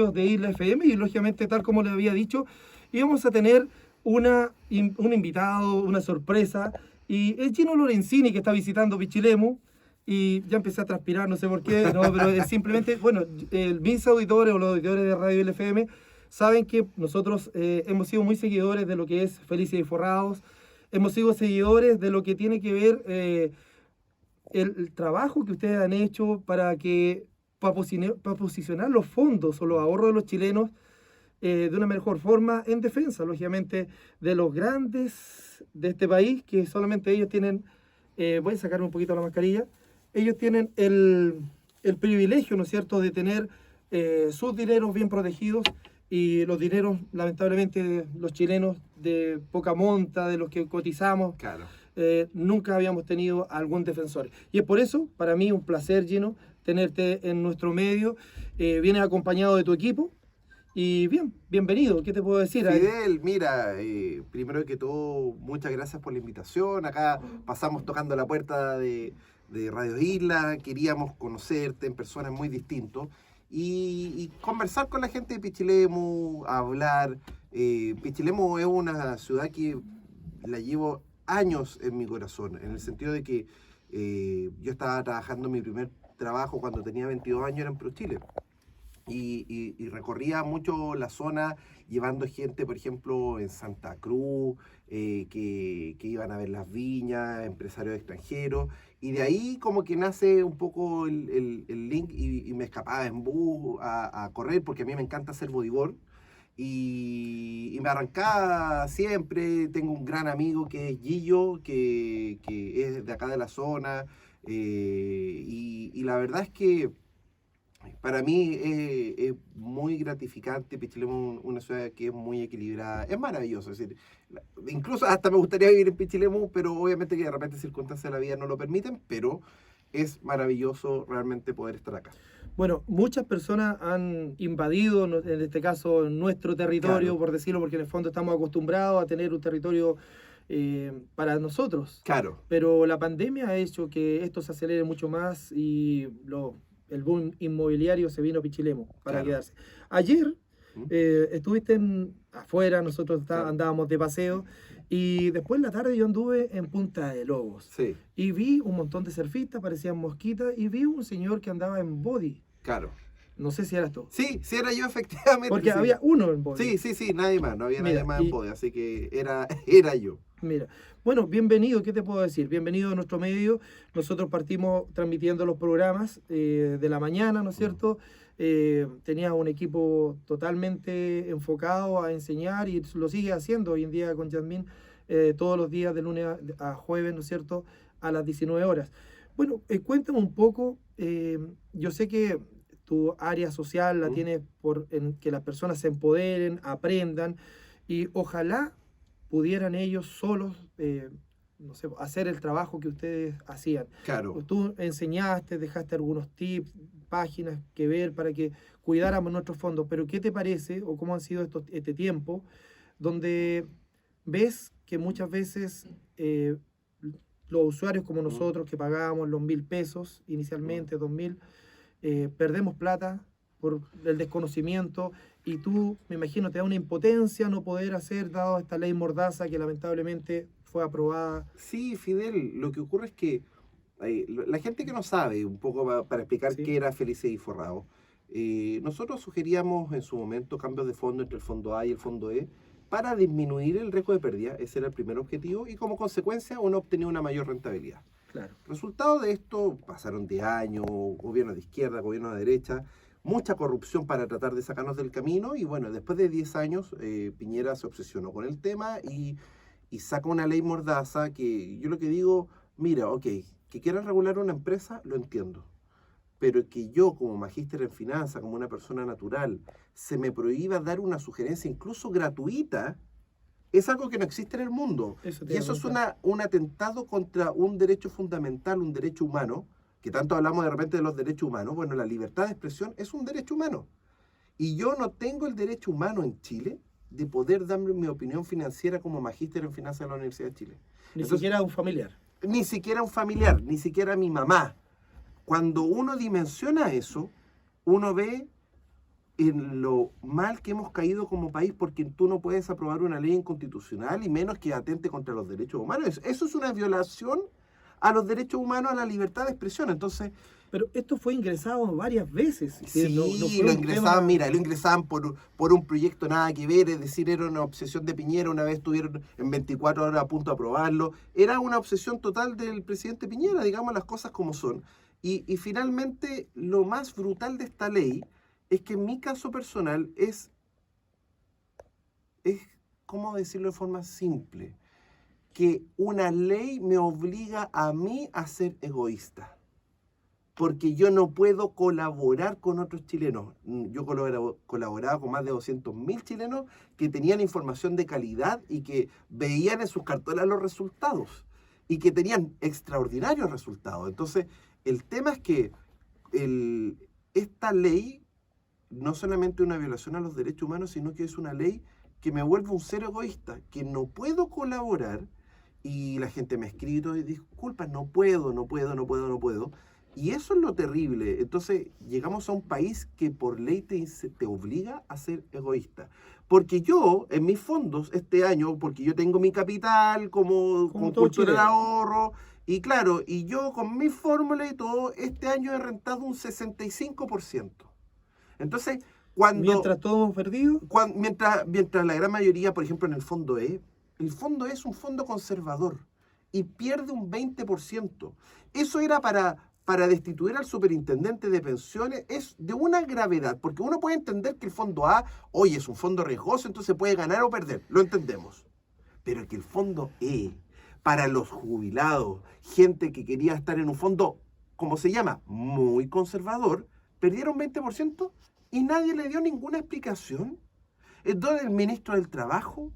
amigos de Isla FM y lógicamente, tal como les había dicho, íbamos a tener un invitado, una sorpresa, y es Gino Lorenzini que está visitando Pichilemu. Y ya empecé a transpirar, no sé por qué, no, pero es simplemente, bueno, mis auditores o los auditores de Radio LFM saben que nosotros hemos sido muy seguidores de lo que es Felices y Forrados, hemos sido seguidores de lo que tiene que ver el trabajo que ustedes han hecho para posicionar los fondos o los ahorros de los chilenos de una mejor forma en defensa, lógicamente, de los grandes de este país, que solamente ellos tienen, voy a sacar un poquito la mascarilla, ellos tienen el privilegio, ¿no es cierto?, de tener sus dineros bien protegidos y los dineros, lamentablemente, los chilenos de poca monta, de los que cotizamos, Claro. nunca habíamos tenido algún defensor. Y es por eso, para mí, un placer, Gino, tenerte en nuestro medio. Vienes acompañado de tu equipo. Y bienvenido, ¿qué te puedo decir? Fidel, mira, primero que todo, muchas gracias por la invitación. Acá pasamos tocando la puerta de Radio Isla, queríamos conocerte en personas muy distintos y conversar con la gente de Pichilemu, hablar. Pichilemu es una ciudad que la llevo años en mi corazón, en el sentido de que yo estaba trabajando mi primer trabajo cuando tenía 22 años, era en ProChile. Y recorría mucho la zona llevando gente, por ejemplo, en Santa Cruz, que iban a ver las viñas, empresarios extranjeros, y de ahí como que nace un poco el link y me escapaba en bus a correr, porque a mí me encanta hacer bodyboard, y me arrancaba siempre. Tengo un gran amigo que es Gillo, que es de acá de la zona, y la verdad es que para mí es muy gratificante. Pichilemu es una ciudad que es muy equilibrada, es maravilloso. Es decir, incluso hasta me gustaría vivir en Pichilemu, pero obviamente que de repente circunstancias de la vida no lo permiten, pero es maravilloso realmente poder estar acá. Bueno, muchas personas han invadido, en este caso, nuestro territorio, Claro. por decirlo, porque en el fondo estamos acostumbrados a tener un territorio para nosotros. Claro. Pero la pandemia ha hecho que esto se acelere mucho más y el boom inmobiliario se vino a Pichilemu para Claro. quedarse. Ayer ¿Mm? estuviste afuera, nosotros Claro. andábamos de paseo, y después en la tarde yo anduve en Punta de Lobos. Sí, Y vi un montón de surfistas, parecían mosquitas, y vi un señor que andaba en body. claro. No sé si eras tú. Sí, sí era yo efectivamente. Porque sí. había uno en body. Sí, nadie más, no había Mira, nadie más en poder, así que era yo. Mira, bueno, bienvenido, ¿qué te puedo decir? Bienvenido a nuestro medio. Nosotros partimos transmitiendo los programas de la mañana, ¿no es cierto? Tenías un equipo totalmente enfocado a enseñar y lo sigue haciendo hoy en día con Yasmín, todos los días de lunes a jueves, ¿no es cierto?, a las 19 horas. Bueno, cuéntame un poco, yo sé que tu área social la tienes en que las personas se empoderen, aprendan, y ojalá pudieran ellos solos, no sé, hacer el trabajo que ustedes hacían. Claro. Tú enseñaste, dejaste algunos tips, páginas que ver para que cuidáramos nuestros fondos, pero ¿qué te parece o cómo han sido este tiempo donde ves que muchas veces los usuarios como nosotros que pagábamos los 1.000 pesos inicialmente, 2.000, perdemos plata por el desconocimiento, y tú, me imagino, te da una impotencia no poder hacer, dado esta ley Mordaza que lamentablemente fue aprobada? Sí, Fidel, lo que ocurre es que la gente que no sabe, un poco para explicar ¿Sí? qué era Felices y Forrados, nosotros sugeríamos en su momento cambios de fondo entre el fondo A y el fondo E para disminuir el riesgo de pérdida. Ese era el primer objetivo, y como consecuencia uno obtenía una mayor rentabilidad. Claro. Resultado de esto, pasaron de años, gobierno de izquierda, gobierno de derecha, mucha corrupción para tratar de sacarnos del camino, y bueno, después de 10 años Piñera se obsesionó con el tema y saca una ley Mordaza que yo lo que digo, mira, ok, que quieran regular una empresa, lo entiendo, pero que yo como magíster en finanzas, como una persona natural, se me prohíba dar una sugerencia incluso gratuita, es algo que no existe en el mundo. Y eso es un atentado contra un derecho fundamental, un derecho humano, que tanto hablamos de repente de los derechos humanos. Bueno, la libertad de expresión es un derecho humano. Y yo no tengo el derecho humano en Chile de poder darme mi opinión financiera como magíster en finanzas de la Universidad de Chile. Ni siquiera un familiar. Ni siquiera un familiar, ni siquiera mi mamá. Cuando uno dimensiona eso, uno ve en lo mal que hemos caído como país, porque tú no puedes aprobar una ley inconstitucional y menos que atente contra los derechos humanos. Eso es una violación a los derechos humanos, a la libertad de expresión. Entonces, Pero esto fue ingresado varias veces. sí, No fue lo un ingresaban, tema- mira, lo ingresaban por un proyecto nada que ver, es decir, era una obsesión de Piñera, una vez estuvieron en 24 horas a punto de aprobarlo, era una obsesión total del presidente Piñera, digamos las cosas como son. Y finalmente, lo más brutal de esta ley es que en mi caso personal es, ¿cómo decirlo de forma simple? Que una ley me obliga a mí a ser egoísta. Porque yo no puedo colaborar con otros chilenos. Yo colaboraba con más de 200.000 chilenos que tenían información de calidad y que veían en sus cartolas los resultados y que tenían extraordinarios resultados. Entonces, el tema es que esta ley no solamente una violación a los derechos humanos, sino que es una ley que me vuelve un ser egoísta, que no puedo colaborar y la gente me ha escrito y disculpa, no puedo. Y eso es lo terrible. Entonces, llegamos a un país que por ley te obliga a ser egoísta. Porque yo, en mis fondos, este año, porque yo tengo mi capital Como con todo cultura del chileno. ahorro, y claro, y yo con mi fórmula y todo, este año he rentado un 65%. Entonces, Mientras todos hemos perdido, mientras la gran mayoría, por ejemplo, en el fondo E es un fondo conservador y pierde un 20%. Eso era para destituir al superintendente de pensiones, es de una gravedad, porque uno puede entender que el fondo A, oye, es un fondo riesgoso, entonces puede ganar o perder, lo entendemos. Pero que el fondo E, para los jubilados, gente que quería estar en un fondo, como se llama, muy conservador, perdieron 20% y nadie le dio ninguna explicación. Entonces el ministro del Trabajo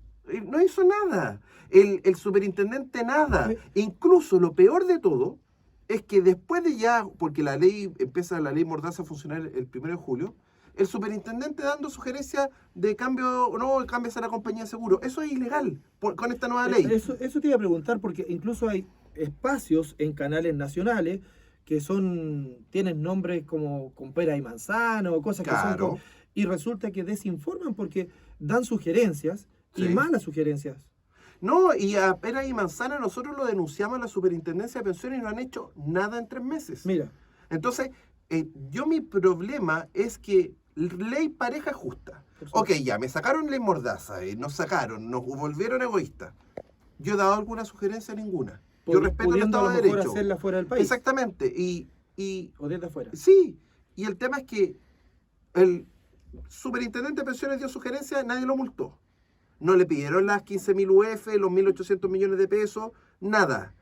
no hizo nada, el superintendente nada. Incluso lo peor de todo es que después de ya, porque la ley Mordaza a funcionar el 1 de julio, el superintendente dando sugerencias de cambio, no, cambias a la compañía de seguro. Eso es ilegal con esta nueva ley. eso te iba a preguntar, porque incluso hay espacios en canales nacionales que tienen nombres como con pera y manzana o cosas que son Claro. y resulta que desinforman porque dan sugerencias y Sí. malas sugerencias. No, y a pera y manzana nosotros lo denunciamos a la Superintendencia de Pensiones y no han hecho nada en 3 meses. Mira, Entonces, mi problema es que ley pareja justa. Por supuesto. Ok, ya, me sacaron ley Mordaza, nos volvieron egoístas. ¿Yo he dado alguna sugerencia? Ninguna. Yo respeto el pudiendo Estado a de lo mejor Derecho. hacerla fuera del país Exactamente. o desde afuera. Sí, y el tema es que el superintendente de pensiones dio sugerencias, nadie lo multó. No le pidieron las 15.000 UF, los 1.800 millones de pesos, nada.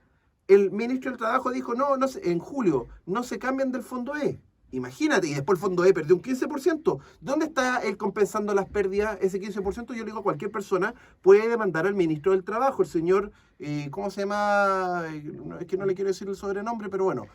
El ministro del Trabajo dijo, no, en julio, no se cambian del fondo E. Imagínate, y después el fondo E perdió un 15%. ¿Dónde está él compensando las pérdidas? Ese 15%, yo le digo a cualquier persona, puede demandar al ministro del Trabajo, el señor, ¿cómo se llama? Es que no le quiero decir el sobrenombre, pero bueno,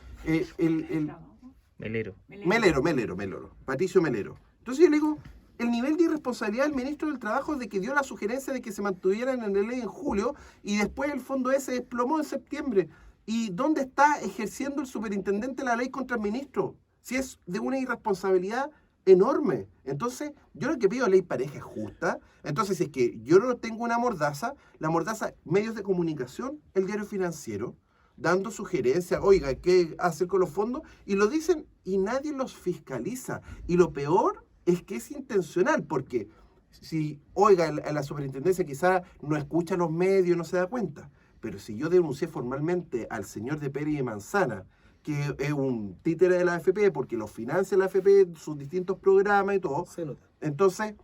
Melero. Melero, Patricio Melero. Entonces yo le digo, el nivel de irresponsabilidad del ministro del Trabajo de que dio la sugerencia de que se mantuvieran en la ley en julio y después el fondo E se desplomó en septiembre. ¿Y dónde está ejerciendo el superintendente la ley contra el ministro? Si es de una irresponsabilidad enorme. Entonces, yo lo que pido ley pareja justa. Entonces, si es que yo no tengo una mordaza, la mordaza, medios de comunicación, el diario financiero, dando sugerencias, oiga, ¿qué hacer con los fondos? Y lo dicen y nadie los fiscaliza. Y lo peor es que es intencional, porque si, oiga, la superintendencia quizá no escucha los medios, no se da cuenta. Pero si yo denuncié formalmente al señor de Pérez y Manzana, que es un títere de la AFP, porque lo financia la AFP, sus distintos programas y todo, Se nota. entonces,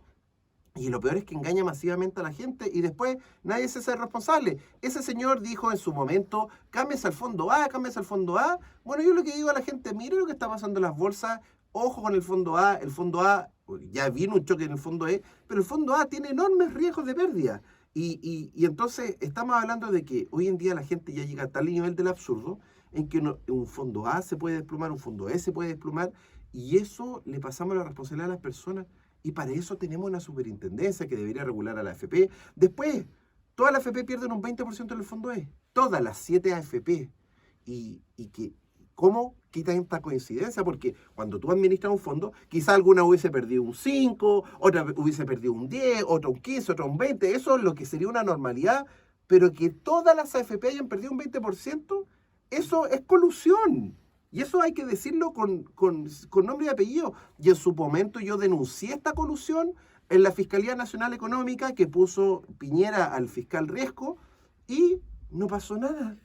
y lo peor es que engaña masivamente a la gente y después nadie se hace responsable. Ese señor dijo en su momento, cámbiese al fondo A, cámbiese al fondo A. Bueno, yo lo que digo a la gente, mire lo que está pasando en las bolsas, ojo con el fondo A, ya vino un choque en el fondo E, pero el fondo A tiene enormes riesgos de pérdida. Y entonces estamos hablando de que hoy en día la gente ya llega a tal nivel del absurdo en que un fondo A se puede desplomar, un fondo E se puede desplomar, y eso le pasamos la responsabilidad a las personas, y para eso tenemos una superintendencia que debería regular a la AFP. Después, todas las AFP pierden un 20% del fondo E, todas las 7 AFP, y que ¿cómo quitas esta coincidencia? Porque cuando tú administras un fondo, quizá alguna hubiese perdido un 5, otra hubiese perdido un 10, otra un 15, otra un 20. Eso es lo que sería una normalidad, pero que todas las AFP hayan perdido un 20%, eso es colusión. Y eso hay que decirlo con nombre y apellido. Y en su momento yo denuncié esta colusión en la Fiscalía Nacional Económica que puso Piñera al fiscal Riesco y no pasó nada.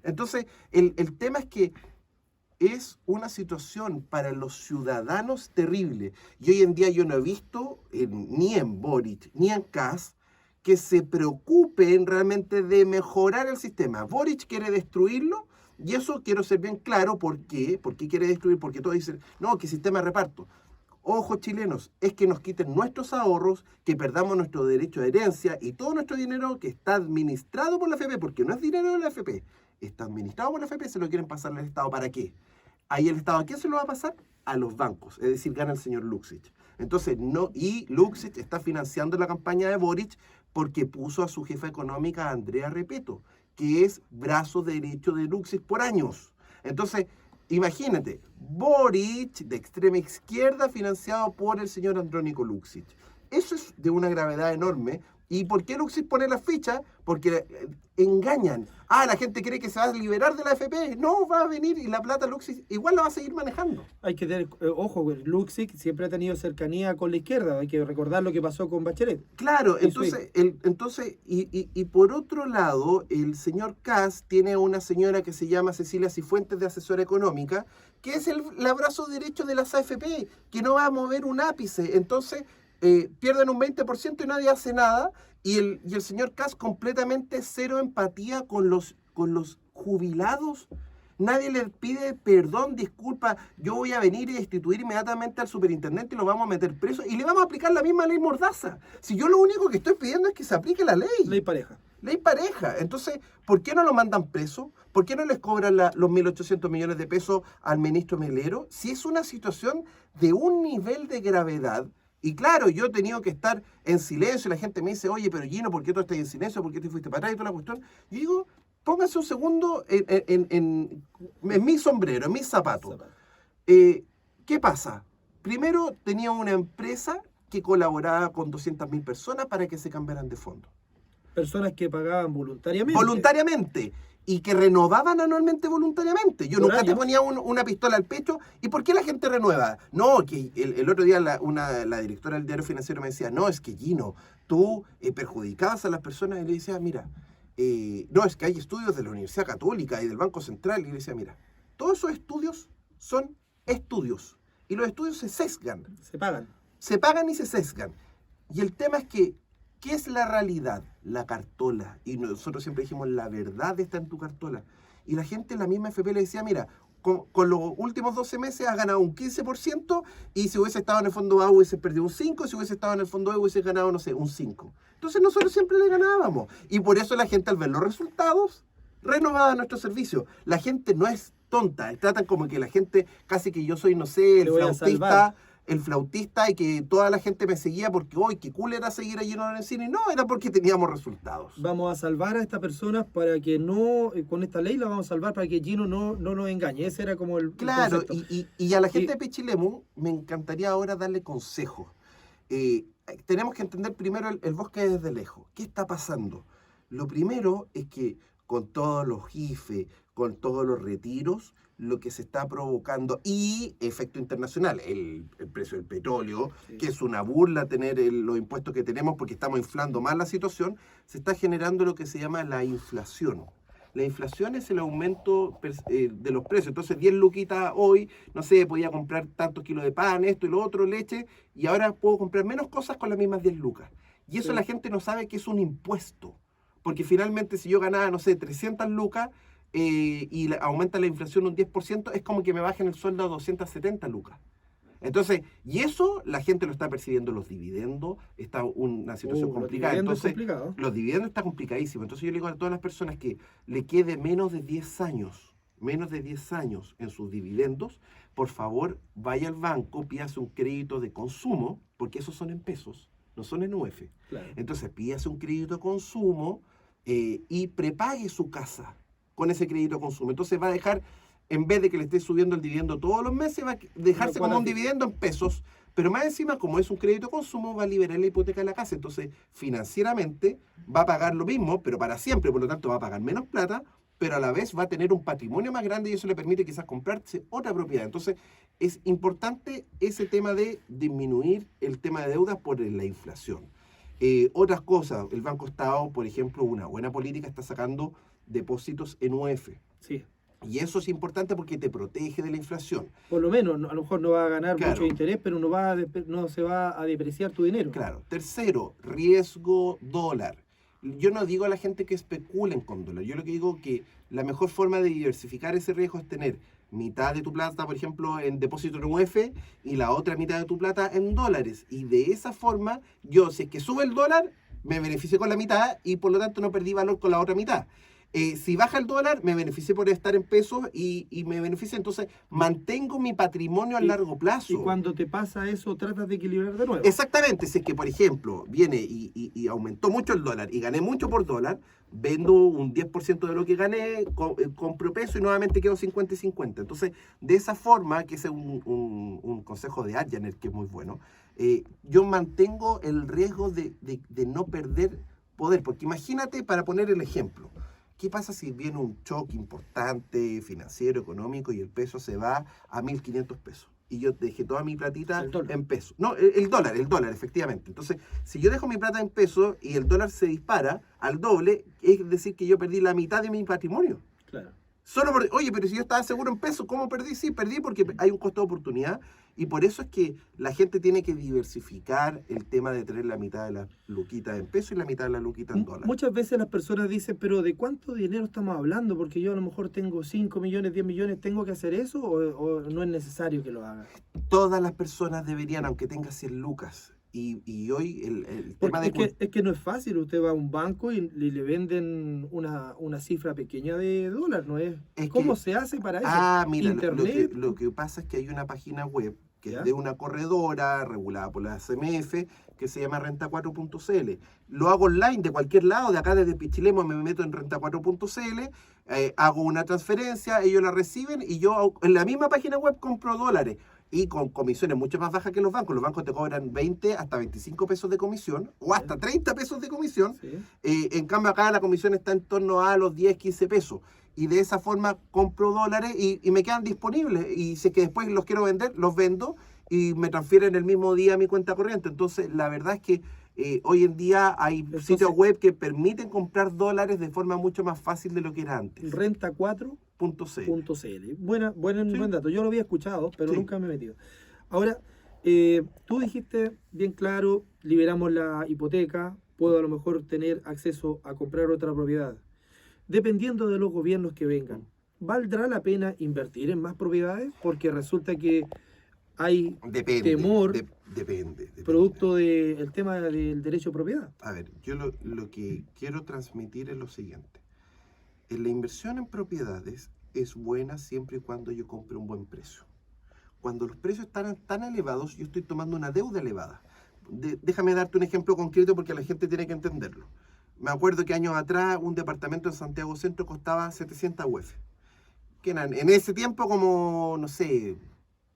Entonces, el tema es que es una situación para los ciudadanos terrible. Y hoy en día yo no he visto ni en Boric ni en Kast que se preocupen realmente de mejorar el sistema. Boric quiere destruirlo y eso quiero ser bien claro. ¿Por qué? ¿Por qué quiere destruir? Porque todos dicen, no, que sistema de reparto. Ojo, chilenos, es que nos quiten nuestros ahorros, que perdamos nuestro derecho de herencia y todo nuestro dinero que está administrado por la AFP, porque no es dinero de la AFP, está administrado por la AFP, se lo quieren pasar al Estado. ¿Para qué? Ahí el Estado, ¿a quién se lo va a pasar? A los bancos, es decir, gana el señor Luksic. Entonces, no, y Luksic está financiando la campaña de Boric porque puso a su jefa económica, Andrea Repeto, que es brazo derecho de Luksic por años. Entonces, imagínate, Boric de extrema izquierda financiado por el señor Andrónico Luksic. Eso es de una gravedad enorme. ¿Y por qué Luksic pone las fichas? Porque engañan. La gente cree que se va a liberar de la AFP. No, va a venir y la plata Luksic igual la va a seguir manejando. Hay que tener ojo, Luksic siempre ha tenido cercanía con la izquierda. Hay que recordar lo que pasó con Bachelet. Claro, entonces y por otro lado, el señor Kast tiene una señora que se llama Cecilia Cifuentes, de asesora económica, que es el brazo derecho de las AFP, que no va a mover un ápice. Entonces, pierden un 20% y nadie hace nada. Y el señor Kast completamente cero empatía con los jubilados. Nadie le pide perdón, disculpa. Yo voy a venir y destituir inmediatamente al superintendente y lo vamos a meter preso y le vamos a aplicar la misma ley Mordaza. Si yo lo único que estoy pidiendo es que se aplique la ley. Ley pareja. Ley pareja. Entonces, ¿por qué no lo mandan preso? ¿Por qué no les cobran los 1.800 millones de pesos al ministro Melero? Si es una situación de un nivel de gravedad. Y claro, yo he tenido que estar en silencio y la gente me dice, oye, pero Gino, ¿por qué tú estás en silencio? ¿Por qué te fuiste para atrás y toda la cuestión? Yo digo, pónganse un segundo en mi sombrero, en mis zapatos. ¿Qué pasa? Primero, tenía una empresa que colaboraba con 200.000 personas para que se cambiaran de fondo. Personas que pagaban voluntariamente. Voluntariamente. Y que renovaban anualmente voluntariamente. Yo nunca te ponía una pistola al pecho. ¿Y por qué la gente renueva? No, que el otro día la directora del Diario Financiero me decía, no, es que Gino, tú perjudicabas a las personas. Y le decía, mira, no, es que hay estudios de la Universidad Católica y del Banco Central. Y le decía, mira, todos esos estudios son estudios. Y los estudios se sesgan. Se pagan. Se pagan y se sesgan. Y el tema es que, ¿qué es la realidad? La cartola. Y nosotros siempre dijimos, la verdad está en tu cartola. Y la gente en la misma FP le decía, mira, con los últimos 12 meses has ganado un 15% y si hubiese estado en el fondo A hubiese perdido un 5%, y si hubiese estado en el fondo E hubiese ganado, no sé, un 5%. Entonces nosotros siempre le ganábamos. Y por eso la gente al ver los resultados renovaba nuestro servicio. La gente no es tonta. Tratan como que la gente, casi que yo soy, no sé, el flautista y que toda la gente me seguía porque, hoy qué cool era seguir a Gino Lorenzini. No, era porque teníamos resultados. Vamos a salvar a estas personas para que no, con esta ley la vamos a salvar para que Gino no nos engañe. Ese era como el Claro, concepto. y a la gente de Pichilemu me encantaría ahora darle consejos. Tenemos que entender primero el bosque desde lejos. ¿Qué está pasando? Lo primero es que con todos los IFE, con todos los retiros, lo que se está provocando, y efecto internacional, el precio del petróleo, sí, que es una burla tener los impuestos que tenemos porque estamos inflando más la situación, se está generando lo que se llama la inflación. La inflación es el aumento de los precios. Entonces, 10 luquitas hoy, no sé, podía comprar tantos kilos de pan, esto y lo otro, leche, y ahora puedo comprar menos cosas con las mismas 10 lucas. Y eso sí, la gente no sabe que es un impuesto. Porque finalmente, si yo ganaba, no sé, 300 lucas, y aumenta la inflación un 10%, es como que me bajen el sueldo a 270 lucas. Entonces, y eso la gente lo está percibiendo, los dividendos, está una situación complicada. Entonces, los dividendos está complicadísimo. Entonces yo le digo a todas las personas que le quede menos de 10 años en sus dividendos, por favor, vaya al banco, pídase un crédito de consumo, porque esos son en pesos, no son en UF. Claro. Entonces, pídase un crédito de consumo y prepague su casa con ese crédito de consumo. Entonces va a dejar en vez de que le esté subiendo el dividendo todos los meses, va a dejarse como un dividendo en pesos, pero más encima, como es un crédito de consumo, va a liberar la hipoteca de la casa. Entonces, financieramente va a pagar lo mismo, pero para siempre, por lo tanto va a pagar menos plata, pero a la vez va a tener un patrimonio más grande y eso le permite quizás comprarse otra propiedad. Entonces, es importante ese tema de disminuir el tema de deudas por la inflación. Otras cosas, el Banco Estado, por ejemplo, una buena política está sacando depósitos en UF. Sí. Y eso es importante porque te protege de la inflación. Por lo menos, a lo mejor no va a ganar Claro. mucho interés, pero no se va a depreciar tu dinero. Claro. Tercero, riesgo dólar. Yo no digo a la gente que especulen con dólar. Yo lo que digo es que la mejor forma de diversificar ese riesgo es tener mitad de tu plata, por ejemplo, en depósito en UF y la otra mitad de tu plata en dólares. Y de esa forma, yo, si es que sube el dólar, me beneficié con la mitad y por lo tanto no perdí valor con la otra mitad. Si baja el dólar, me beneficié por estar en pesos y me beneficia, entonces mantengo mi patrimonio a largo plazo. Y cuando te pasa eso, tratas de equilibrar de nuevo. Exactamente, si es que, por ejemplo, viene y aumentó mucho el dólar y gané mucho por dólar, vendo un 10% de lo que gané, compro peso y nuevamente quedo 50 y 50. Entonces, de esa forma, que es un consejo de Adjaner que es muy bueno, yo mantengo el riesgo de no perder poder. Porque imagínate, para poner el ejemplo, ¿qué pasa si viene un choque importante, financiero, económico, y el peso se va a 1.500 pesos? Y yo dejé toda mi platita en pesos. No, el dólar, efectivamente. Entonces, si yo dejo mi plata en pesos y el dólar se dispara al doble, es decir que yo perdí la mitad de mi patrimonio. Claro. Solo por, oye, pero si yo estaba seguro en pesos, ¿cómo perdí? Sí, perdí porque hay un costo de oportunidad y por eso es que la gente tiene que diversificar el tema de tener la mitad de las luquitas en pesos y la mitad de las luquitas en dólares. Muchas veces las personas dicen, pero ¿de cuánto dinero estamos hablando? Porque yo a lo mejor tengo 5 millones, 10 millones, ¿tengo que hacer eso o no es necesario que lo haga? Todas las personas deberían, aunque tenga 100 lucas. Y hoy el tema de... Es que no es fácil, usted va a un banco y le venden una cifra pequeña de dólar, ¿no es? ¿Cómo se hace para eso? Mira, Internet. lo que pasa es que hay una página web que ¿Ya? es de una corredora regulada por la CMF que se llama renta4.cl. Lo hago online de cualquier lado, de acá desde Pichilemu me meto en renta4.cl, hago una transferencia, ellos la reciben y yo en la misma página web compro dólares. Y con comisiones mucho más bajas que los bancos. Los bancos te cobran 20 hasta 25 pesos de comisión o hasta 30 pesos de comisión. Sí. En cambio acá la comisión está en torno a los 10, 15 pesos. Y de esa forma compro dólares y me quedan disponibles. Y si es que después los quiero vender, los vendo y me transfieren el mismo día a mi cuenta corriente. Entonces la verdad es que hoy en día hay sitios web que permiten comprar dólares de forma mucho más fácil de lo que era antes. Renta4.cl. Buen dato. Yo lo había escuchado, pero nunca me he metido. Ahora, tú dijiste bien claro, liberamos la hipoteca, puedo a lo mejor tener acceso a comprar otra propiedad. Dependiendo de los gobiernos que vengan, ¿valdrá la pena invertir en más propiedades? Porque resulta que hay temor Depende. producto del tema del derecho de propiedad. A ver, yo lo que quiero transmitir es lo siguiente. La inversión en propiedades es buena siempre y cuando yo compre un buen precio. Cuando los precios están tan elevados, yo estoy tomando una deuda elevada. Déjame darte un ejemplo concreto porque la gente tiene que entenderlo. Me acuerdo que años atrás un departamento en Santiago Centro costaba 700 UF, que eran en ese tiempo como, no sé,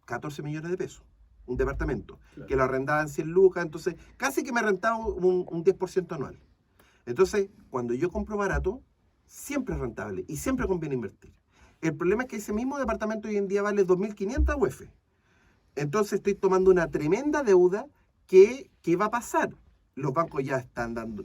14 millones de pesos. Un departamento, claro, que lo arrendaban 100 lucas, entonces casi que me rentaba un 10% anual. Entonces, cuando yo compro barato, siempre es rentable y siempre conviene invertir. El problema es que ese mismo departamento hoy en día vale 2.500 UF. Entonces estoy tomando una tremenda deuda que va a pasar. Los bancos ya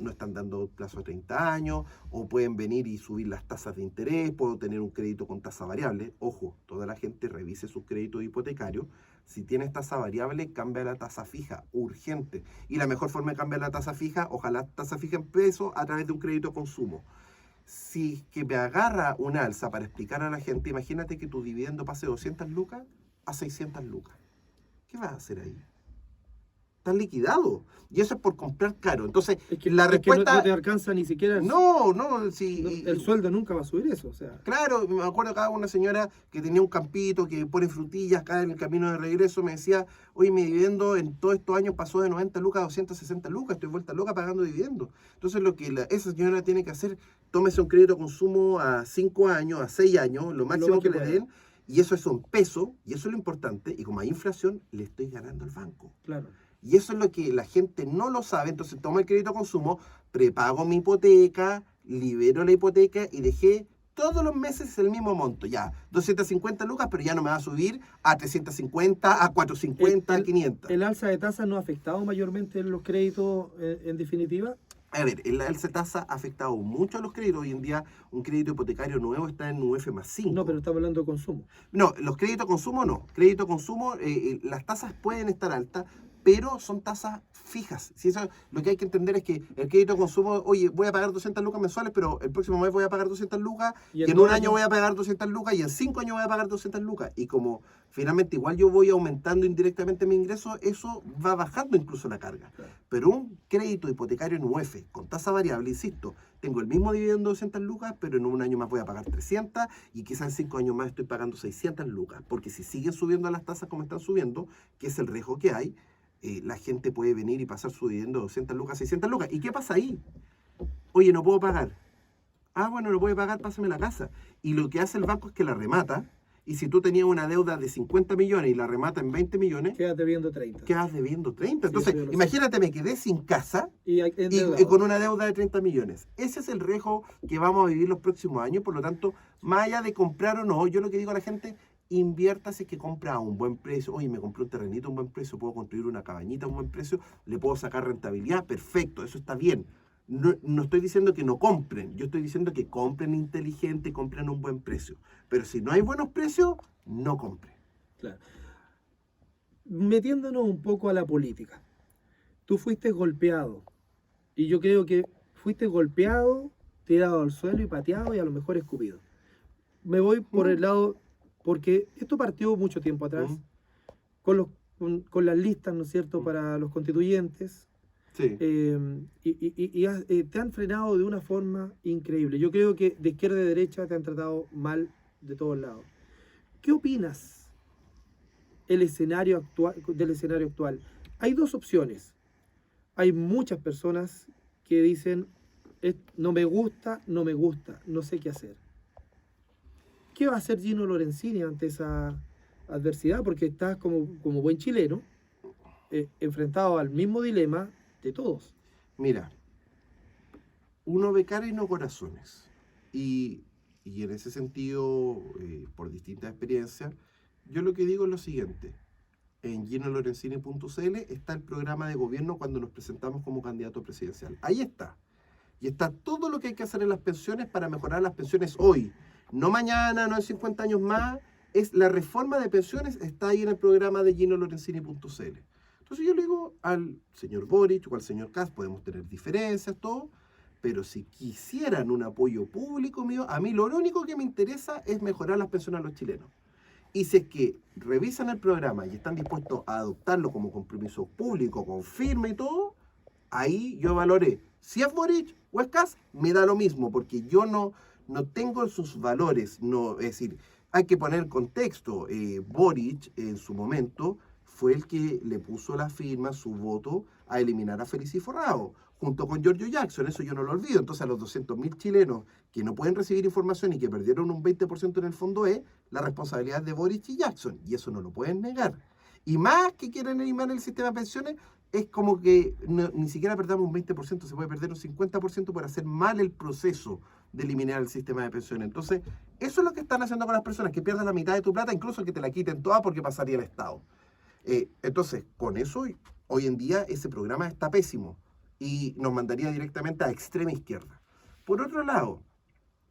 no están dando plazo de 30 años, o pueden venir y subir las tasas de interés, puedo tener un crédito con tasa variable. Ojo, toda la gente revise sus créditos hipotecarios. Si tienes tasa variable, cambia la tasa fija, urgente. Y la mejor forma de cambiar la tasa fija, ojalá tasa fija en pesos, a través de un crédito de consumo. Si que me agarra un alza para explicar a la gente, imagínate que tu dividendo pase de 200 lucas a 600 lucas. ¿Qué vas a hacer ahí? Estás liquidado. Y eso es por comprar caro. Entonces, la respuesta... no te alcanza ni siquiera... El sueldo nunca va a subir eso. O sea. Claro, me acuerdo que una señora que tenía un campito, que pone frutillas acá en el camino de regreso, me decía, oye, mi dividendo en todos estos años pasó de 90 lucas a 260 lucas, estoy vuelta loca pagando dividendos. Entonces, lo que esa señora tiene que hacer, tómese un crédito de consumo a 5 años, a 6 años, lo máximo que le den, Y eso es un peso, y eso es lo importante, y como hay inflación, le estoy ganando al banco. Claro. Y eso es lo que la gente no lo sabe, entonces tomo el crédito a consumo, prepago mi hipoteca, libero la hipoteca y dejé todos los meses el mismo monto. Ya, 250 lucas, pero ya no me va a subir a 350, a 450, a 500. ¿El alza de tasas no ha afectado mayormente los créditos en definitiva? A ver, el alza de tasa ha afectado mucho a los créditos. Hoy en día un crédito hipotecario nuevo está en UF más 5. No, pero estamos hablando de consumo. No, los créditos a consumo no. Crédito a consumo, las tasas pueden estar altas, pero son tasas fijas. Si eso, lo que hay que entender es que el crédito a consumo, oye, voy a pagar 200 lucas mensuales, pero el próximo mes voy a pagar 200 lucas, y en un año voy a pagar 200 lucas, y en 5 años voy a pagar 200 lucas. Y como finalmente igual yo voy aumentando indirectamente mi ingreso, eso va bajando incluso la carga. Claro. Pero un crédito hipotecario en UF con tasa variable, insisto, tengo el mismo dividendo de 200 lucas, pero en un año más voy a pagar 300, y quizás en 5 años más estoy pagando 600 lucas. Porque si siguen subiendo las tasas como están subiendo, que es el riesgo que hay, la gente puede venir y pasar su dividendo de 200 lucas, 600 lucas. ¿Y qué pasa ahí? Oye, no puedo pagar. Ah, bueno, no puede pagar, pásame la casa. Y lo que hace el banco es que la remata. Y si tú tenías una deuda de 50 millones y la remata en 20 millones, quedas debiendo 30. quedas debiendo 30. Sí, Entonces, imagínate, me quedé sin casa y con una deuda de 30 millones. Ese es el riesgo que vamos a vivir los próximos años. Por lo tanto, más allá de comprar o no, yo lo que digo a la gente, invierta si es que compra a un buen precio. Oye, me compré un terrenito a un buen precio, puedo construir una cabañita a un buen precio, le puedo sacar rentabilidad, perfecto, eso está bien. No estoy diciendo que no compren, yo estoy diciendo que compren inteligente, compren a un buen precio. Pero si no hay buenos precios, no compren. Claro. Metiéndonos un poco a la política. Tú fuiste golpeado, y yo creo que fuiste golpeado, tirado al suelo y pateado y a lo mejor escupido. Me voy por el lado, porque esto partió mucho tiempo atrás, con las listas, ¿no es cierto?, para los constituyentes. Sí. Te han frenado de una forma increíble. Yo creo que de izquierda y de derecha te han tratado mal de todos lados. ¿Qué opinas del escenario actual? Hay dos opciones. Hay muchas personas que dicen, no me gusta, no sé qué hacer. ¿Qué va a hacer Gino Lorenzini ante esa adversidad? Porque estás como buen chileno, enfrentado al mismo dilema de todos. Mira, uno ve cara y no corazones. Y en ese sentido, por distintas experiencias, yo lo que digo es lo siguiente. En ginolorenzini.cl está el programa de gobierno cuando nos presentamos como candidato presidencial. Ahí está. Y está todo lo que hay que hacer en las pensiones para mejorar las pensiones hoy. No mañana, no en 50 años más. Es la reforma de pensiones, está ahí en el programa de ginolorenzini.cl. Entonces yo le digo al señor Boric o al señor Kast, podemos tener diferencias, todo, pero si quisieran un apoyo público mío, a mí lo único que me interesa es mejorar las pensiones a los chilenos. Y si es que revisan el programa y están dispuestos a adoptarlo como compromiso público, con firma y todo, ahí yo valoré. Si es Boric o es Kast, me da lo mismo, porque yo no tengo sus valores. No, es decir, hay que poner en contexto. Boric, en su momento, fue el que le puso la firma, su voto, a eliminar a Félix Forrado, junto con Giorgio Jackson. Eso yo no lo olvido. Entonces, a los 200.000 chilenos que no pueden recibir información y que perdieron un 20% en el fondo la responsabilidad de Boric y Jackson. Y eso no lo pueden negar. Y más que quieren eliminar el sistema de pensiones, es como que ni siquiera perdamos un 20%, se puede perder un 50% por hacer mal el proceso de eliminar el sistema de pensiones. Entonces, eso es lo que están haciendo con las personas, que pierdas la mitad de tu plata, incluso que te la quiten toda porque pasaría el Estado. Entonces, con eso, hoy en día ese programa está pésimo y nos mandaría directamente a extrema izquierda. Por otro lado,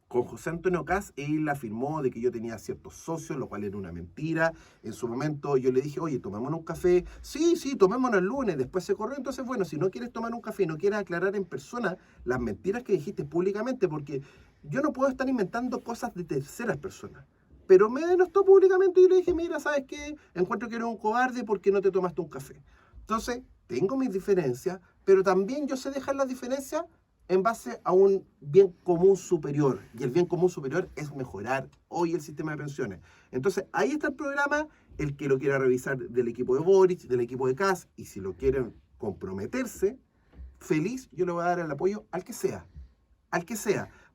con José Antonio Kast, él afirmó de que yo tenía ciertos socios, lo cual era una mentira. En su momento yo le dije, oye, tomémonos un café. Sí, tomémonos el lunes. Después se corrió. Entonces, bueno, si no quieres tomar un café y no quieres aclarar en persona las mentiras que dijiste públicamente, porque yo no puedo estar inventando cosas de terceras personas. Pero me denostó públicamente y le dije, mira, ¿sabes qué? Encuentro que eres un cobarde porque no te tomaste un café. Entonces, tengo mis diferencias, pero también yo sé dejar las diferencias en base a un bien común superior. Y el bien común superior es mejorar hoy el sistema de pensiones. Entonces, ahí está el programa, el que lo quiera revisar del equipo de Boric, del equipo de Kast, y si lo quieren comprometerse, feliz, yo le voy a dar el apoyo al que sea,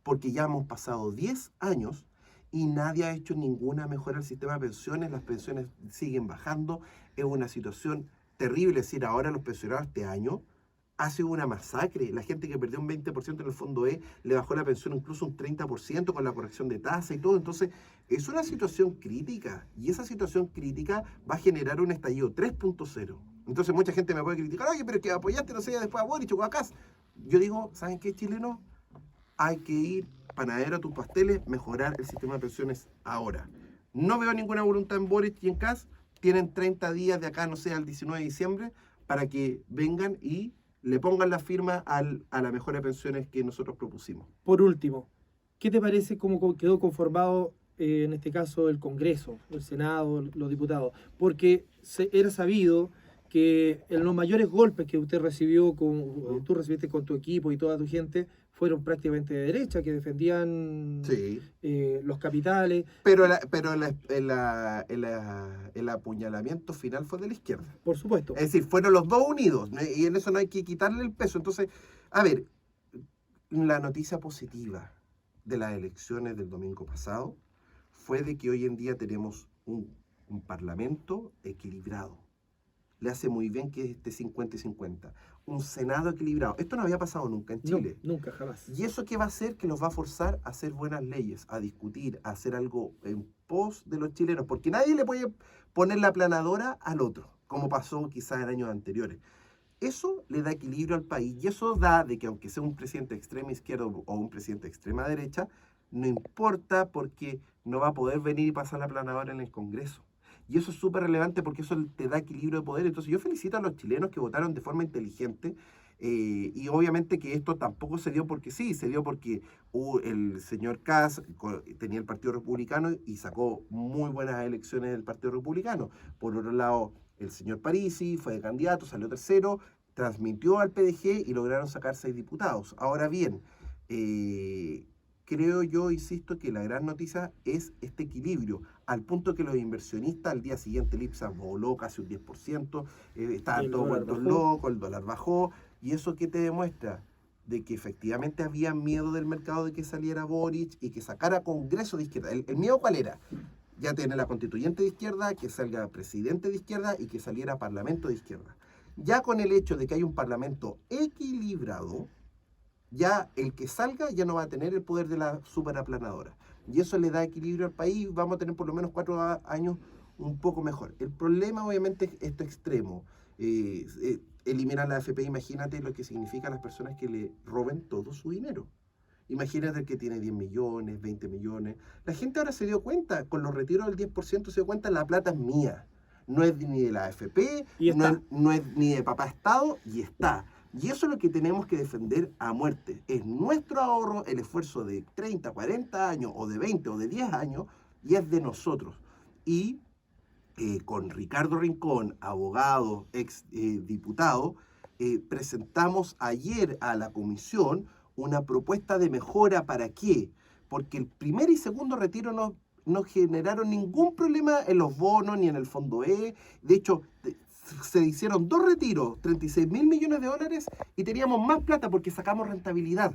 porque ya hemos pasado 10 años y nadie ha hecho ninguna mejora al sistema de pensiones, las pensiones siguen bajando, es una situación terrible. Es decir, ahora los pensionados este año ha sido una masacre. La gente que perdió un 20% en el fondo E le bajó la pensión incluso un 30% con la corrección de tasa y todo. Entonces, es una situación crítica y esa situación crítica va a generar un estallido 3.0. Entonces, mucha gente me puede criticar, oye, pero es que apoyaste, no sé, después a Boric o a Kast. Yo digo, ¿saben qué, chileno? Hay que ir panadero a tus pasteles, mejorar el sistema de pensiones ahora. No veo ninguna voluntad en Boric y en Kast. Tienen 30 días de acá, no sé, al 19 de diciembre, para que vengan y le pongan la firma a la mejora de pensiones que nosotros propusimos. Por último, ¿qué te parece cómo quedó conformado en este caso el Congreso, el Senado, los diputados? Porque era sabido que en los mayores golpes que usted recibió, tú recibiste con tu equipo y toda tu gente, fueron prácticamente de derecha, que defendían Sí. los capitales. Pero el apuñalamiento final fue de la izquierda. Por supuesto. Es decir, fueron los dos unidos, ¿no? Y en eso no hay que quitarle el peso. Entonces, a ver, la noticia positiva de las elecciones del domingo pasado fue de que hoy en día tenemos un parlamento equilibrado. Le hace muy bien que esté 50 y 50. Un Senado equilibrado. Esto no había pasado nunca en Chile. No, nunca, jamás. ¿Y eso qué va a hacer? Que los va a forzar a hacer buenas leyes, a discutir, a hacer algo en pos de los chilenos. Porque nadie le puede poner la aplanadora al otro, como pasó quizás en años anteriores. Eso le da equilibrio al país y eso da de que aunque sea un presidente de extrema izquierda o un presidente de extrema derecha, no importa porque no va a poder venir y pasar la aplanadora en el Congreso. Y eso es súper relevante porque eso te da equilibrio de poder. Entonces yo felicito a los chilenos que votaron de forma inteligente y obviamente que esto tampoco se dio porque sí, se dio porque el señor Kast tenía el Partido Republicano y sacó muy buenas elecciones del Partido Republicano. Por otro lado, el señor Parisi fue de candidato, salió tercero, transmitió al PDG y lograron sacar 6 diputados. Ahora bien, creo yo, insisto, que la gran noticia es este equilibrio, al punto que los inversionistas al día siguiente el IPSA voló casi un 10%, estaban todos vueltos locos, el dólar bajó, y eso ¿qué te demuestra? De que efectivamente había miedo del mercado de que saliera Boric y que sacara Congreso de izquierda. ¿El miedo cuál era? Ya tiene la constituyente de izquierda, que salga presidente de izquierda y que saliera parlamento de izquierda. Ya con el hecho de que hay un parlamento equilibrado, ya el que salga ya no va a tener el poder de la superaplanadora. Y eso le da equilibrio al país, vamos a tener por lo menos 4 años un poco mejor. El problema obviamente es esto extremo. Eliminar la AFP, imagínate lo que significa a las personas que le roben todo su dinero. Imagínate que tiene 10 millones, 20 millones. La gente ahora se dio cuenta, con los retiros del 10% se dio cuenta, la plata es mía. No es ni de la AFP, no es ni de papá Estado, y está. Y eso es lo que tenemos que defender a muerte. Es nuestro ahorro, el esfuerzo de 30, 40 años, o de 20, o de 10 años, y es de nosotros. Y con Ricardo Rincón, abogado, ex diputado, presentamos ayer a la comisión una propuesta de mejora. ¿Para qué? Porque el primer y segundo retiro no generaron ningún problema en los bonos ni en el fondo E. De hecho, se hicieron 2 retiros, 36.000 millones de dólares, y teníamos más plata porque sacamos rentabilidad.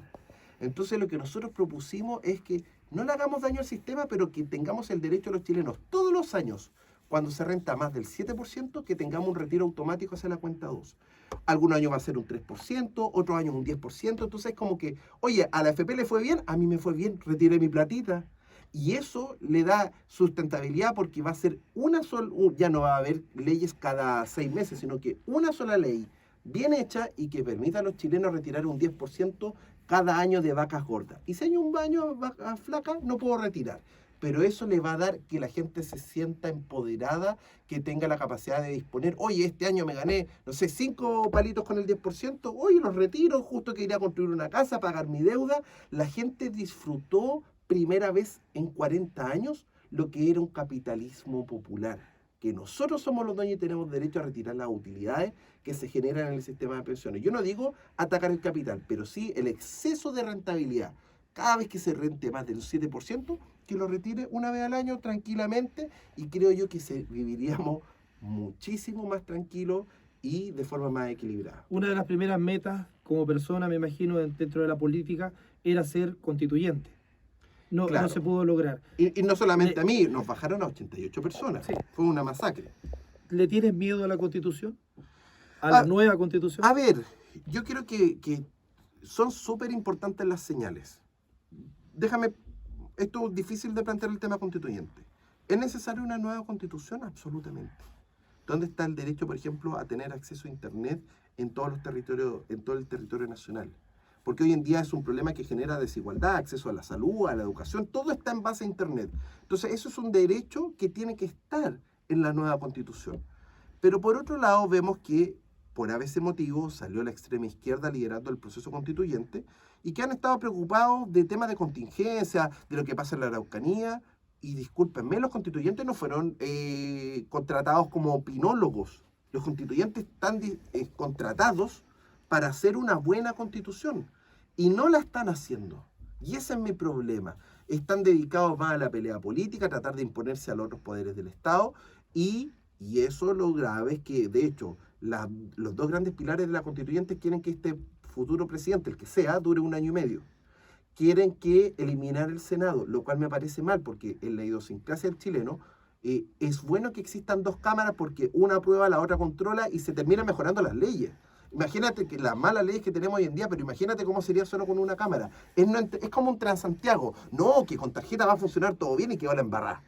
Entonces lo que nosotros propusimos es que no le hagamos daño al sistema, pero que tengamos el derecho a los chilenos todos los años, cuando se renta más del 7%, que tengamos un retiro automático hacia la cuenta 2. Algunos años va a ser un 3%, otros años un 10%. Entonces es como que, oye, a la FP le fue bien, a mí me fue bien, retiré mi platita. Y eso le da sustentabilidad porque va a ser una sola, ya no va a haber leyes cada 6 meses, sino que una sola ley bien hecha y que permita a los chilenos retirar un 10% cada año de vacas gordas. Y si hay un baño de vacas flacas, no puedo retirar. Pero eso le va a dar que la gente se sienta empoderada, que tenga la capacidad de disponer. Oye, este año me gané, no sé, 5 palitos con el 10%, oye, los retiro, justo que iría a construir una casa, pagar mi deuda. La gente disfrutó primera vez en 40 años lo que era un capitalismo popular, que nosotros somos los dueños y tenemos derecho a retirar las utilidades que se generan en el sistema de pensiones. Yo no digo atacar el capital, pero sí el exceso de rentabilidad. Cada vez que se rente más del 7%, que lo retire una vez al año tranquilamente, y creo yo que viviríamos muchísimo más tranquilos y de forma más equilibrada. Una de las primeras metas como persona, me imagino, dentro de la política, era ser constituyente. no Claro. se pudo lograr. Y no solamente a mí, nos bajaron a 88 personas. Sí. Fue una masacre. ¿Le tienes miedo a la Constitución? ¿A Ah, la nueva Constitución? A ver, yo creo que son súper importantes las señales. Déjame, esto es difícil de plantear el tema constituyente. ¿Es necesaria una nueva constitución? Absolutamente. ¿Dónde está el derecho, por ejemplo, a tener acceso a Internet en todos los territorios, en todo el territorio nacional? Porque hoy en día es un problema que genera desigualdad, acceso a la salud, a la educación, todo está en base a Internet. Entonces, eso es un derecho que tiene que estar en la nueva constitución. Pero por otro lado, vemos que por ABC motivo salió la extrema izquierda liderando el proceso constituyente y que han estado preocupados de temas de contingencia, de lo que pasa en la Araucanía. Y discúlpenme, los constituyentes no fueron contratados como opinólogos. Los constituyentes están contratados para hacer una buena constitución y no la están haciendo. Y ese es mi problema. Están dedicados más a la pelea política, a tratar de imponerse a los otros poderes del Estado y eso lo grave es que, de hecho, los dos grandes pilares de la constituyente quieren que este futuro presidente, el que sea, dure 1 año y medio. Quieren que eliminar el Senado, lo cual me parece mal, porque en la idiosincrasia del chileno es bueno que existan 2 cámaras porque una aprueba, la otra controla y se terminan mejorando las leyes. Imagínate que las malas leyes que tenemos hoy en día, pero imagínate cómo sería solo con una cámara. Es como un Transantiago. No, que con tarjeta va a funcionar todo bien y que va a la embarrada.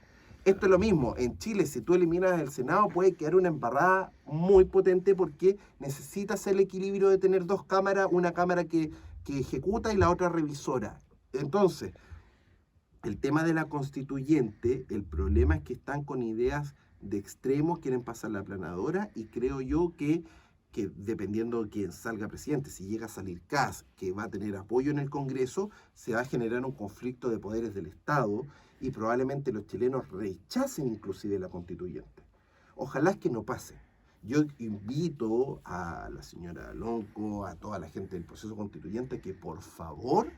Esto es lo mismo. En Chile, si tú eliminas el Senado, puede quedar una embarrada muy potente porque necesitas el equilibrio de tener 2 cámaras, una cámara que ejecuta y la otra revisora. Entonces, el tema de la constituyente, el problema es que están con ideas de extremos, quieren pasar la aplanadora y creo yo que dependiendo de quién salga presidente, si llega a salir Kast, que va a tener apoyo en el Congreso, se va a generar un conflicto de poderes del Estado y probablemente los chilenos rechacen inclusive la constituyente. Ojalá es que no pase. Yo invito a la señora Lonco, a toda la gente del proceso constituyente que por favor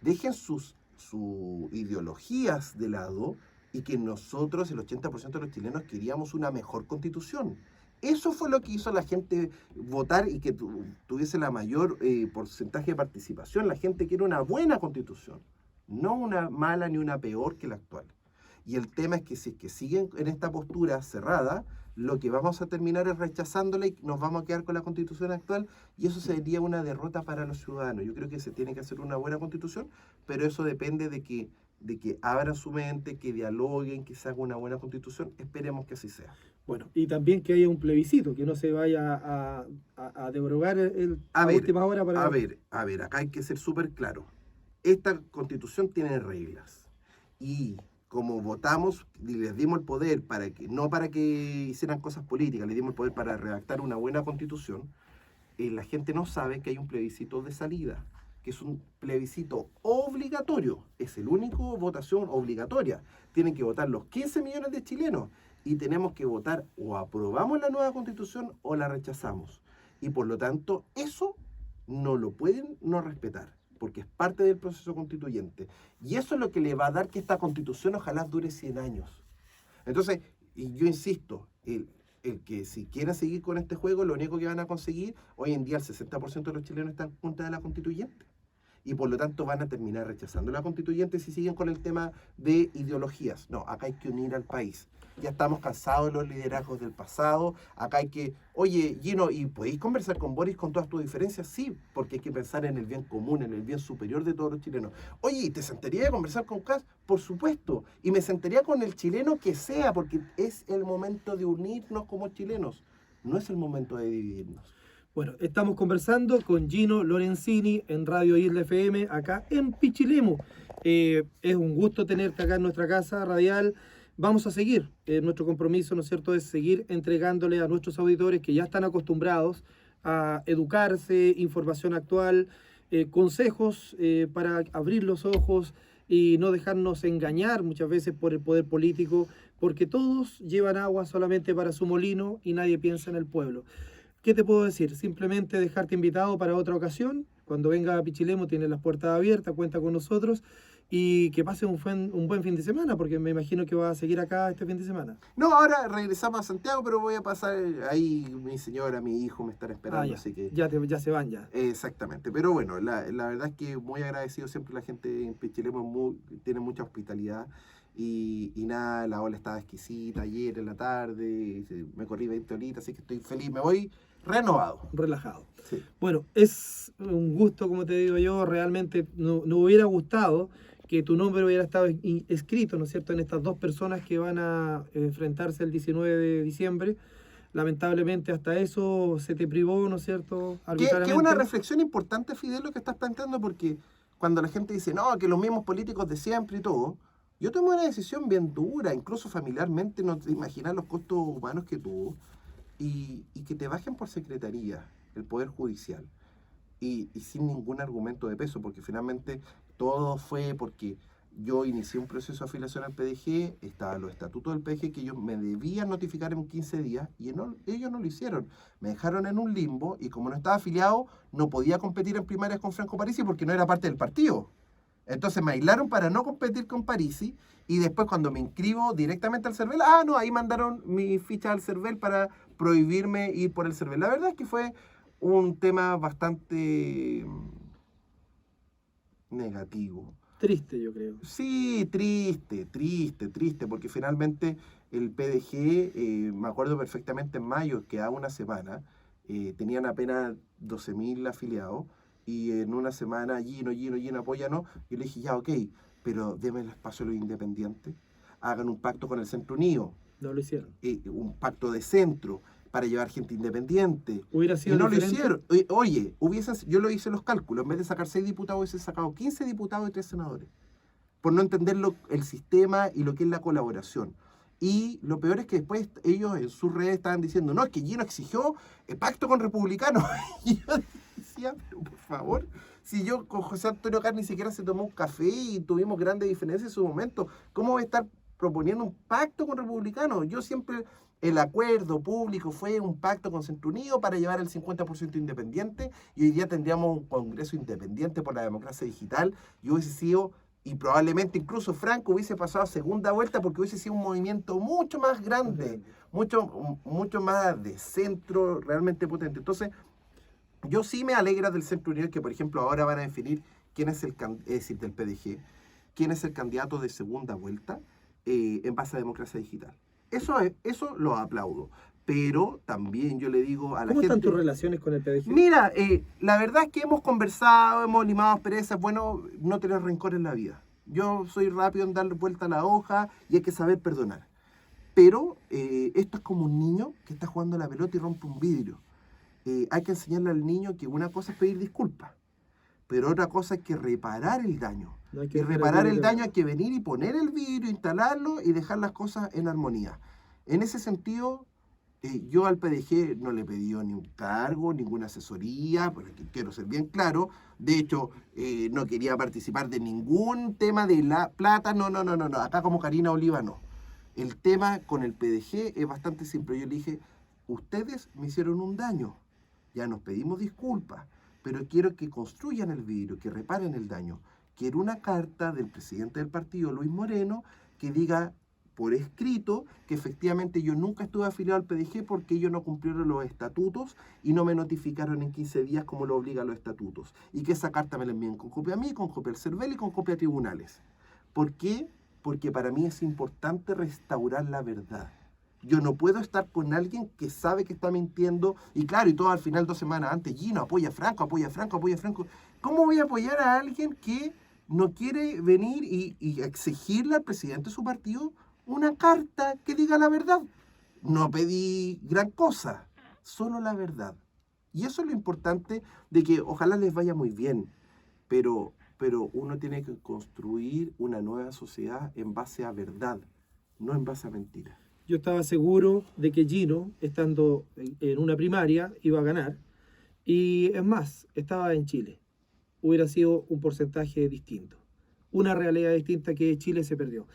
dejen sus ideologías de lado y que nosotros, el 80% de los chilenos, queríamos una mejor constitución. Eso fue lo que hizo a la gente votar y que tuviese la mayor porcentaje de participación. La gente quiere una buena constitución, no una mala ni una peor que la actual. Y el tema es que si es que siguen en esta postura cerrada, lo que vamos a terminar es rechazándola y nos vamos a quedar con la constitución actual y eso sería una derrota para los ciudadanos. Yo creo que se tiene que hacer una buena constitución, pero eso depende de que abran su mente, que dialoguen, que se haga una buena constitución. Esperemos que así sea. Bueno, y también que haya un plebiscito, que no se vaya a derogar a última hora para... A ver, acá hay que ser súper claro. Esta constitución tiene reglas y como votamos y les dimos el poder no para que hicieran cosas políticas, les dimos el poder para redactar una buena constitución, la gente no sabe que hay un plebiscito de salida, que es un plebiscito obligatorio, es el único votación obligatoria. Tienen que votar los 15 millones de chilenos y tenemos que votar o aprobamos la nueva constitución o la rechazamos. Y por lo tanto, eso no lo pueden no respetar, porque es parte del proceso constituyente. Y eso es lo que le va a dar que esta constitución ojalá dure 100 años. Entonces, y yo insisto, el que si quieren seguir con este juego, lo único que van a conseguir, hoy en día el 60% de los chilenos están en contra de la constituyente. Y por lo tanto van a terminar rechazando la constituyente si siguen con el tema de ideologías. No, acá hay que unir al país. Ya estamos cansados de los liderazgos del pasado. Acá hay que, oye, Gino, ¿y podéis conversar con Boris con todas tus diferencias? Sí, porque hay que pensar en el bien común, en el bien superior de todos los chilenos. Oye, ¿y te sentaría a conversar con Kast? Por supuesto. Y me sentaría con el chileno que sea, porque es el momento de unirnos como chilenos. No es el momento de dividirnos. Bueno, estamos conversando con Gino Lorenzini en Radio Isla FM, acá en Pichilemu. Es un gusto tenerte acá en nuestra casa radial. Vamos a seguir. Nuestro compromiso, ¿no es cierto?, es seguir entregándole a nuestros auditores que ya están acostumbrados a educarse, información actual, consejos para abrir los ojos y no dejarnos engañar muchas veces por el poder político, porque todos llevan agua solamente para su molino y nadie piensa en el pueblo. ¿Qué te puedo decir? Simplemente dejarte invitado para otra ocasión. Cuando venga a Pichilemu tienes las puertas abiertas, cuenta con nosotros y que pase un buen fin de semana, porque me imagino que va a seguir acá este fin de semana. No, ahora regresamos a Santiago, pero voy a pasar ahí, mi señora, mi hijo me están esperando, Ya, así que... ya se van ya. Exactamente, pero bueno, la verdad es que muy agradecido siempre la gente en Pichilemu, tiene mucha hospitalidad y nada, la ola estaba exquisita ayer en la tarde, me corrí 20 horitas, así que estoy feliz, me voy renovado. Relajado. Sí. Bueno, es un gusto, como te digo yo, realmente no hubiera gustado que tu nombre hubiera estado escrito, ¿no es cierto?, en estas dos personas que van a enfrentarse el 19 de diciembre. Lamentablemente hasta eso se te privó, ¿no es cierto?, Que es arbitrariamente. una reflexión importante, Fidel, lo que estás planteando, porque cuando la gente dice, no, que los mismos políticos de siempre y todo, yo tomé una decisión bien dura, incluso familiarmente, no te imaginas los costos humanos que tuvo, y que te bajen por secretaría el Poder Judicial, y sin ningún argumento de peso, porque finalmente todo fue porque yo inicié un proceso de afiliación al PDG, estaban los estatutos del PDG que ellos me debían notificar en 15 días y ellos no lo hicieron. Me dejaron en un limbo y como no estaba afiliado, no podía competir en primarias con Franco Parisi porque no era parte del partido. Entonces me aislaron para no competir con Parisi y después cuando me inscribo directamente al CERVEL, no, ahí mandaron mi ficha al CERVEL para prohibirme ir por el CERVEL. La verdad es que fue un tema bastante negativo. Triste, yo creo. Sí, triste, porque finalmente el PDG, me acuerdo perfectamente en mayo, que a una semana tenían apenas 12.000 afiliados y en una semana lleno, apóyanos. Yo le dije, ya, ok, pero denme el espacio a los independientes, hagan un pacto con el Centro Unido, No lo hicieron. un pacto de centro para llevar gente independiente. Hubiera sido Y no diferente. lo hicieron. Oye, yo lo hice los cálculos, en vez de sacar 6 diputados, hubiese sacado 15 diputados y 3 senadores. Por no entender el sistema y lo que es la colaboración. Y lo peor es que después ellos en sus redes estaban diciendo, no, es que Gino exigió el pacto con republicanos. Y yo decía, pero por favor, si yo con José Antonio Caz ni siquiera se tomó un café y tuvimos grandes diferencias en su momento, ¿cómo voy a estar proponiendo un pacto con republicanos? Yo siempre, el acuerdo público fue un pacto con Centro Unido para llevar el 50% independiente y hoy día tendríamos un Congreso independiente por la democracia digital y hubiese sido... Y probablemente incluso Franco hubiese pasado a segunda vuelta porque hubiese sido un movimiento mucho más grande, mucho más de centro, realmente potente. Entonces, yo sí me alegra del Centro Unido que, por ejemplo, ahora van a definir quién es es decir, del PDG, quién es el candidato de segunda vuelta en base a democracia digital. Eso lo aplaudo. Pero también yo le digo a la gente... ¿Cómo están tus relaciones con el PDG? Mira, la verdad es que hemos conversado, hemos limado asperezas, bueno, no tener rencor en la vida. Yo soy rápido en darle vuelta a la hoja y hay que saber perdonar. Pero esto es como un niño que está jugando a la pelota y rompe un vidrio. Hay que enseñarle al niño que una cosa es pedir disculpas, pero otra cosa es que reparar el daño. No hay que Y dejar reparar el vidrio daño hay que venir y poner el vidrio, instalarlo y dejar las cosas en armonía. En ese sentido... yo al PDG no le pedí ni un cargo, ninguna asesoría, porque quiero ser bien claro. De hecho, no quería participar de ningún tema de la plata. No. Acá como Karina Oliva no. El tema con el PDG es bastante simple. Yo le dije, ustedes me hicieron un daño. Ya nos pedimos disculpas, pero quiero que construyan el vidrio, que reparen el daño. Quiero una carta del presidente del partido, Luis Moreno, que diga... por escrito que efectivamente yo nunca estuve afiliado al PDG porque ellos no cumplieron los estatutos y no me notificaron en 15 días como lo obligan los estatutos. Y que esa carta me la envíen con copia a mí, con copia al CERVEL y con copia a tribunales. ¿Por qué? Porque para mí es importante restaurar la verdad. Yo no puedo estar con alguien que sabe que está mintiendo y claro, y todo al final 2 semanas antes, Gino, apoya a Franco. ¿Cómo voy a apoyar a alguien que no quiere venir y exigirle al presidente de su partido una carta que diga la verdad? No pedí gran cosa, solo la verdad. Y eso es lo importante de que ojalá les vaya muy bien, pero uno tiene que construir una nueva sociedad en base a verdad, no en base a mentiras. Yo estaba seguro de que Gino, estando en una primaria, iba a ganar. Y es más, estaba en Chile. Hubiera sido un porcentaje distinto. Una realidad distinta que Chile se perdió.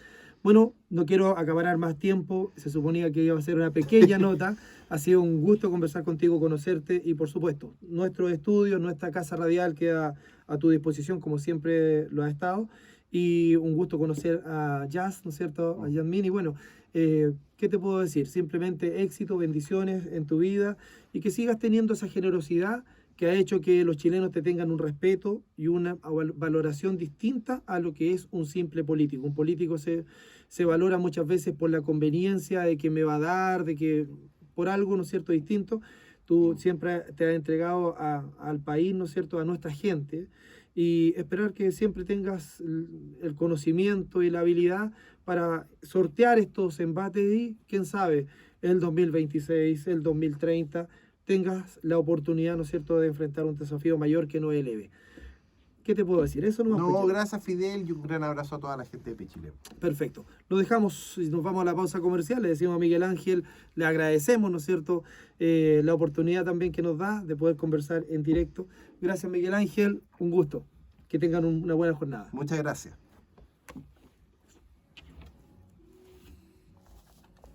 Bueno, no quiero acaparar más tiempo, se suponía que iba a ser una pequeña nota, ha sido un gusto conversar contigo, conocerte y por supuesto, nuestro estudio, nuestra casa radial queda a tu disposición como siempre lo ha estado y un gusto conocer a Jazz, ¿no es cierto? A Yasmín, y bueno, ¿qué te puedo decir? Simplemente éxito, bendiciones en tu vida y que sigas teniendo esa generosidad que ha hecho que los chilenos te tengan un respeto y una valoración distinta a lo que es un simple político. Un político se valora muchas veces por la conveniencia de que me va a dar, de que por algo, ¿no es cierto?, distinto. Tú siempre te has entregado al país, ¿no es cierto?, a nuestra gente, y esperar que siempre tengas el conocimiento y la habilidad para sortear estos embates y, quién sabe, el 2026, el 2030, tengas la oportunidad, ¿no es cierto?, de enfrentar un desafío mayor que no eleve. ¿Qué te puedo decir? Eso no. No, gracias Fidel y un gran abrazo a toda la gente de Pichilemu. Perfecto. Lo dejamos y nos vamos a la pausa comercial. Le decimos a Miguel Ángel, le agradecemos, ¿no es cierto?, la oportunidad también que nos da de poder conversar en directo. Gracias Miguel Ángel, un gusto. Que tengan una buena jornada. Muchas gracias.